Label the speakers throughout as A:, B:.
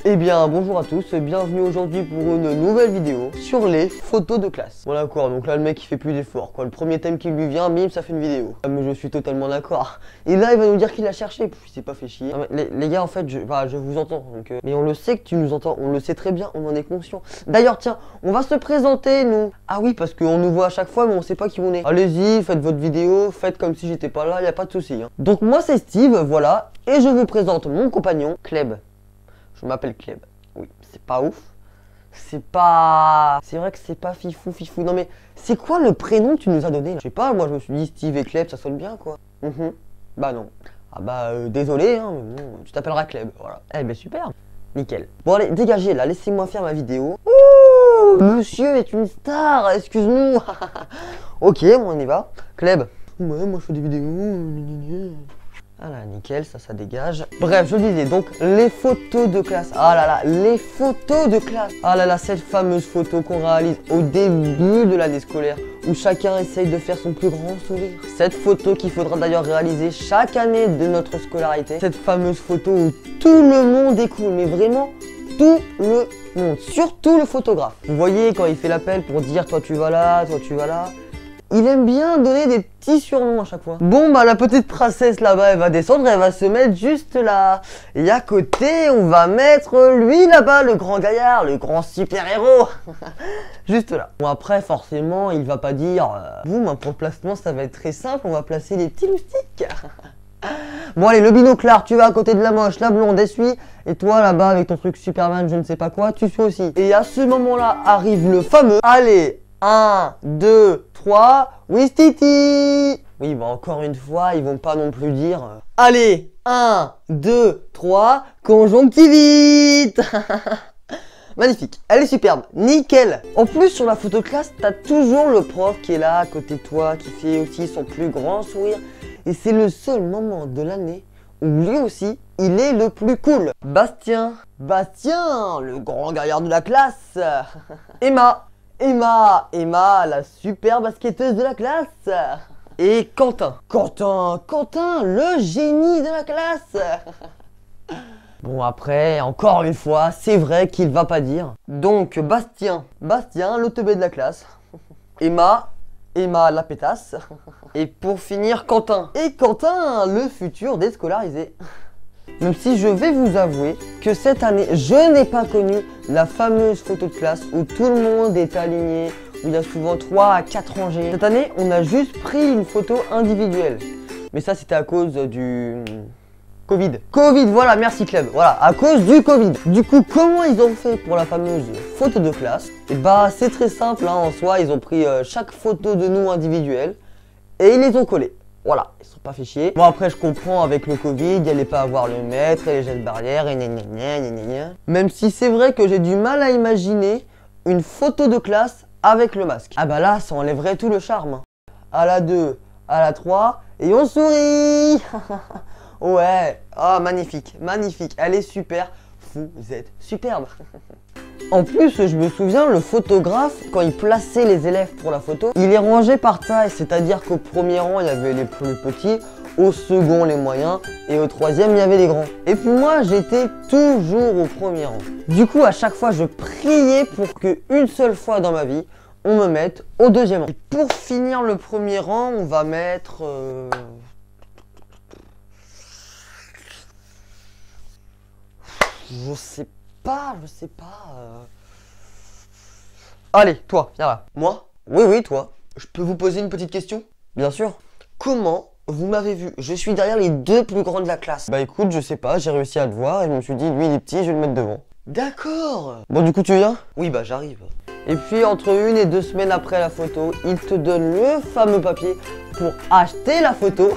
A: Eh bien bonjour à tous, bienvenue aujourd'hui pour une nouvelle vidéo sur les photos de classe. Bon d'accord, donc là le mec il fait plus d'efforts quoi, le premier thème qui lui vient, bim, ça fait une vidéo. Ah, mais je suis totalement d'accord. Et là il va nous dire qu'il a cherché, puis il s'est pas fait chier. Non, mais les gars en fait, je vous entends, donc, mais on le sait que tu nous entends, on le sait très bien, on en est conscient. D'ailleurs tiens, on va se présenter nous. Ah oui, parce qu'on nous voit à chaque fois mais on sait pas qui on est. Allez-y, faites votre vidéo, faites comme si j'étais pas là, y a pas de souci. Hein. Donc moi c'est Steve, voilà, et je vous présente mon compagnon, Kleb. Je m'appelle Kleb. Oui, c'est pas ouf. C'est pas... C'est vrai que c'est pas fifou. Non mais, c'est quoi le prénom que tu nous as donné là? Je sais pas, moi je me suis dit Steve et Kleb, ça sonne bien quoi. Bah non. Ah bah désolé, hein, mais bon, tu t'appelleras Kleb, voilà. Eh ben super. Nickel. Bon allez, dégagez là, laissez-moi faire ma vidéo. Ouh, monsieur est une star, excuse-nous. Ok, on y va. Kleb. Ouais, moi je fais des vidéos. Voilà, nickel, ça dégage. Bref, je disais donc les photos de classe. Ah là là, les photos de classe. Ah là là, cette fameuse photo qu'on réalise au début de l'année scolaire où chacun essaye de faire son plus grand sourire. Cette photo qu'il faudra d'ailleurs réaliser chaque année de notre scolarité. Cette fameuse photo où tout le monde est cool, mais vraiment tout le monde, surtout le photographe. Vous voyez quand il fait l'appel pour dire toi tu vas là, toi tu vas là. Il aime bien donner des petits surnoms à chaque fois. Bon bah la petite princesse là-bas elle va descendre, elle va se mettre juste là. Et à côté on va mettre lui là-bas, le grand gaillard, le grand super-héros. Juste là. Bon après forcément il va pas dire boum, pour le placement ça va être très simple, on va placer les petits loustiques. Bon allez, le binoclard, tu vas à côté de la moche, la blonde essuie. Et toi là-bas avec ton truc Superman je ne sais pas quoi, tu suis aussi. Et à ce moment-là arrive le fameux allez 1, 2, 3, Wistiti. Oui, bah encore une fois, ils vont pas non plus dire allez, 1, 2, 3, conjonctivite. Magnifique, elle est superbe, nickel. En plus, sur la photo de classe, t'as toujours le prof qui est là à côté de toi, qui fait aussi son plus grand sourire. Et c'est le seul moment de l'année où lui aussi, il est le plus cool. Bastien, le grand gaillard de la classe. Emma, la super basketteuse de la classe. Et Quentin, le génie de la classe. Bon après, encore une fois, c'est vrai qu'il va pas dire. Donc Bastien, le teubé de la classe. Emma, la pétasse. Et pour finir, Quentin. Et Quentin, le futur déscolarisé. Même si je vais vous avouer que cette année, je n'ai pas connu la fameuse photo de classe où tout le monde est aligné, où il y a souvent 3 à 4 rangées. Cette année, on a juste pris une photo individuelle. Mais ça, c'était à cause du... Covid, voilà, merci Kleb. Voilà, à cause du Covid. Du coup, comment ils ont fait pour la fameuse photo de classe? Et bah, c'est très simple, hein, en soi, ils ont pris chaque photo de nous individuelle et ils les ont collées. Voilà, ils sont pas fait chier. Bon après je comprends avec le Covid, il allait pas avoir le maître et les gestes barrières et gna. Même si c'est vrai que j'ai du mal à imaginer une photo de classe avec le masque. Ah bah là, ça enlèverait tout le charme. À la 2, à la 3, et on sourit. Ouais, ah magnifique, elle est super. Vous êtes superbe. En plus, je me souviens, le photographe, quand il plaçait les élèves pour la photo, il les rangeait par taille, c'est-à-dire qu'au premier rang, il y avait les plus petits, au second, les moyens, et au troisième, il y avait les grands. Et puis moi, j'étais toujours au premier rang. Du coup, à chaque fois, je priais pour qu'une seule fois dans ma vie, on me mette au deuxième rang. Et pour finir le premier rang, on va mettre... Je sais pas. Allez, toi, viens là. Moi? Oui, toi. Je peux vous poser une petite question? Bien sûr. Comment vous m'avez vu? Je suis derrière les 2 plus grands de la classe. Bah écoute, je sais pas, j'ai réussi à le voir et je me suis dit, lui il est petit, je vais le mettre devant. D'accord. Bon, du coup, tu viens? Oui, bah j'arrive. Et puis, entre 1 et 2 semaines après la photo, il te donne le fameux papier pour acheter la photo.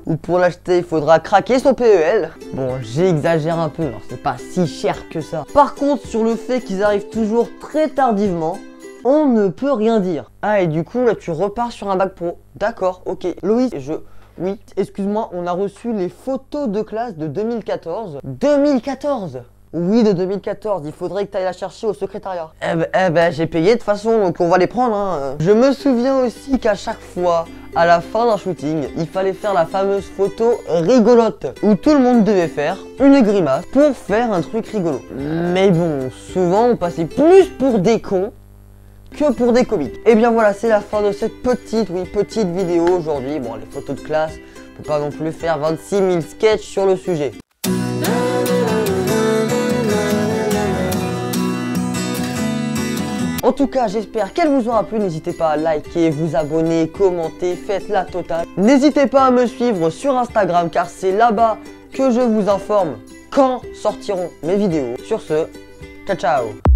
A: Ou pour l'acheter, il faudra craquer son PEL. Bon, j'exagère un peu, alors c'est pas si cher que ça. Par contre, sur le fait qu'ils arrivent toujours très tardivement, on ne peut rien dire. Ah, et du coup, là, tu repars sur un bac pro. D'accord, ok. Loïs, oui, excuse-moi, on a reçu les photos de classe de 2014. 2014? Oui, de 2014, il faudrait que tu ailles la chercher au secrétariat. Eh ben, j'ai payé de toute façon, donc on va les prendre, hein. Je me souviens aussi qu'à chaque fois, à la fin d'un shooting, il fallait faire la fameuse photo rigolote, où tout le monde devait faire une grimace pour faire un truc rigolo. Mais bon, souvent on passait plus pour des cons que pour des comiques. Et bien voilà, c'est la fin de cette petite vidéo aujourd'hui. Bon, les photos de classe, on peut pas non plus faire 26 000 sketchs sur le sujet. En tout cas, j'espère qu'elle vous aura plu. N'hésitez pas à liker, vous abonner, commenter, faites la totale. N'hésitez pas à me suivre sur Instagram car c'est là-bas que je vous informe quand sortiront mes vidéos. Sur ce, ciao ciao.